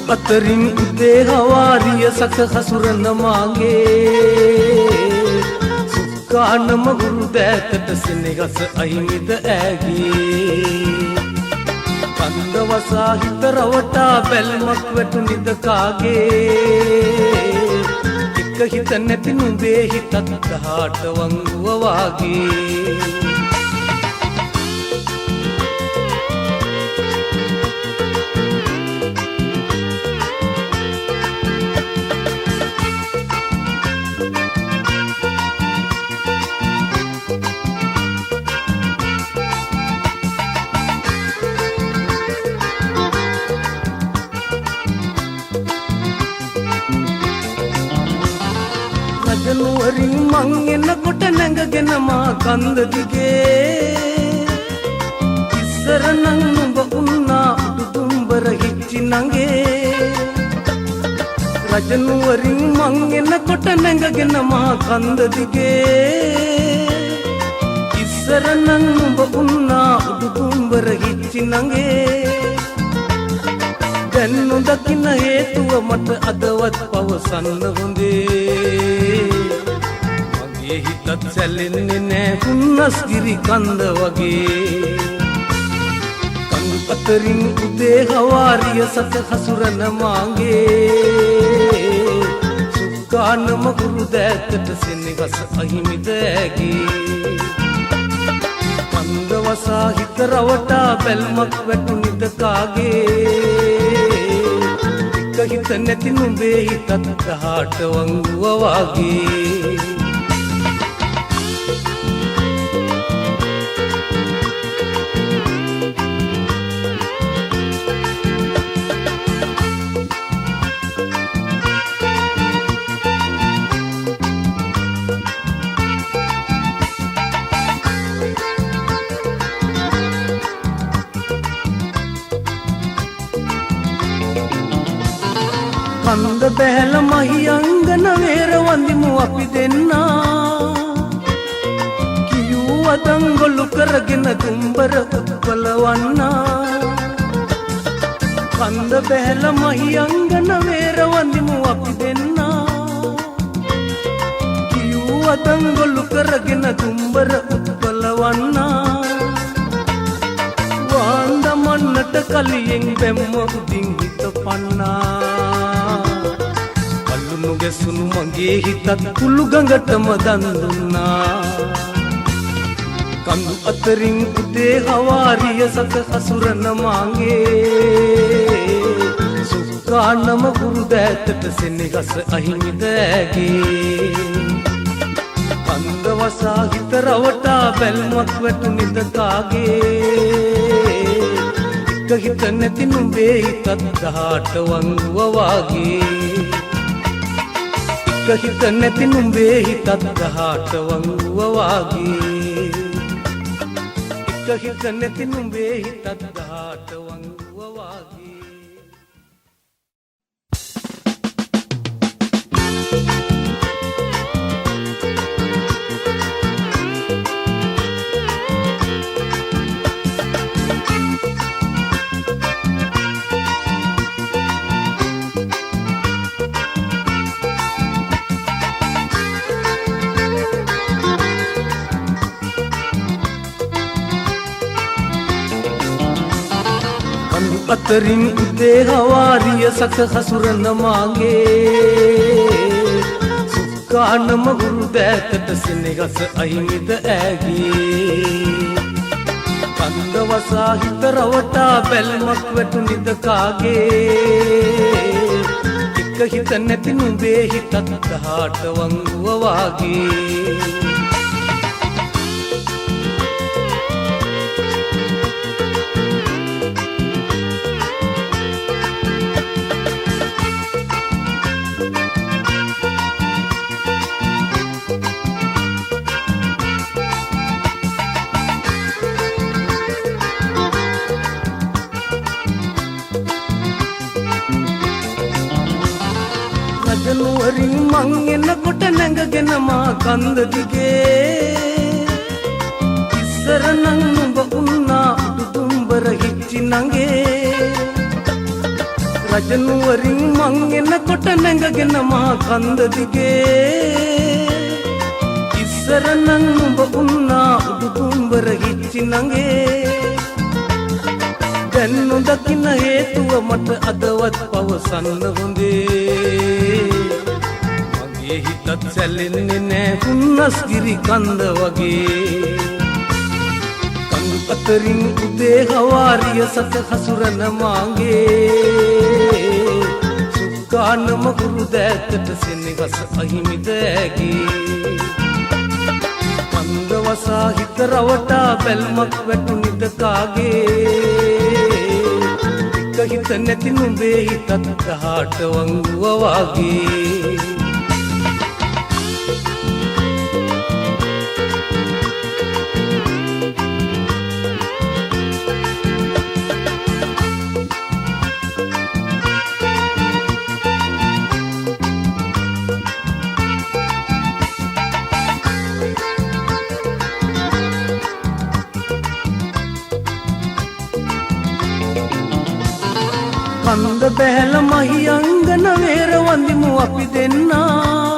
අතරින් උදේ හවාරිය සක හසුරන මාගේ සුක්කානම ගුරු දෑතට සෙනෙගස අහිමිද ඇගේ කන්ද වසා හිත රවටා බැල්මක් වැටුනිද කාගේ එක හිත නැති නුඹේ හිතත් දහට වංගුව වාගේ ජනුවරින් මං එනකොට නැඟගෙන මා කන්ද දිගේ ඉස්සර නම් නුඹ උන්නා උඩුදුම්බර හිච්චි නංගේ රජනුවරින් මං එනකොට නැඟගෙන මා කන්ද දිගේ ඉස්සර නම් නුඹ උන්නා උඩුදුම්බර හිච්චි නංගේ දැන් නොදකින්න හේතුව මට අදවත් පවසන්න හොඳේ මගේ හිතත් සැලෙන්නේ නෑ හුන්නස්ගිරි කන්ද වගේ කඳු අතරින් උදේ හවාරිය සත හසුරන මාගේ සුක්කානම ගුරු දෑතට සෙනෙගස අහිමිද ඇගේ කන්ද වසා හිත රවටා බැල්මක් වැටුනිද කාගේ හිත නැති නුඹේ හිතත් දහට වංගුව වාගේ කන්ද බැහැල මහියංගන වේර වඳිමු අපි දෙන්නා කියූ අදංගොලු කරගෙන දුම්බර උත්පලවන්නා කන්ද බැහැල මහියංගන වේර වඳිමු අපි දෙන්නා කියූ අදංගොලු කරගෙන දුම්බර උත්පලවන්නා වාන්දමන්නට කලියෙන් බැම්ම උදින් හිත පන්නා නුගෙසුණු මගේ හිතත් කුළු ගඟටම දන් දුන්නා කඳු අතරින් උදේ හවාරිය සත හසුරන මාගේ සුක්කානම ගුරු දෑතට සෙනෙගස අහිමිද ඇගේ කන්ද වසා හිත රවටා බැල්මක් වැටුනිද කාගේ එක හිත නැති නුඹේ හිතත් දහට වංගුව වාගේ හිත නැති නුඹේ හිතත් දහට වංගුව වාගේ එක හිත නැති නුඹේ හිතත් දහට වංගුව වාගේ අතරින් උදේ හවාරිය සක හසුරන මාගේ සුක්කානම ගුරු දෑතට සෙනෙගස අහිමිද ඇගේ කන්ද වසා හිත රවටා බැල්මක් වැටුනිද කාගේ එක හිත නැති නුඹේ හිතත් දහට වංගුව වාගේ ජනුවරින් මං එනකොට නැඟගෙන මා කන්ද දිගේ ඉස්සර නම් නුඹ උන්නා උඩුදුම්බර හිච්චි නංගේ රජනුවරින් මං එනකොට නැඟගෙන මා කන්ද දිගේ ඉස්සර නම් නුඹ උන්නා උඩු කුඹර හිච්චි නංගේ දැන් නොදකින්න හේතුව මට අදවත් පවසන්න හොඳේ මගේ හිතත් සැලෙන්නේ නෑ හුන්නස්ගිරි කන්ද වගේ කඳු අතරින් උදේ හවාරිය සත හසුරන මාගේ සුක්කානම කුරු දැත්තට සෙනෙහස අහිමිද ඇගේ කන්ද වසා හිත රවටා බැල්මක් වැටුනිද කාගේ එක හිත නැති නුඹේ හිතත් දහට වංගුව වාගේ කන්ද බැහැල මහියංගන වේර වඳිමු අපි දෙන්නා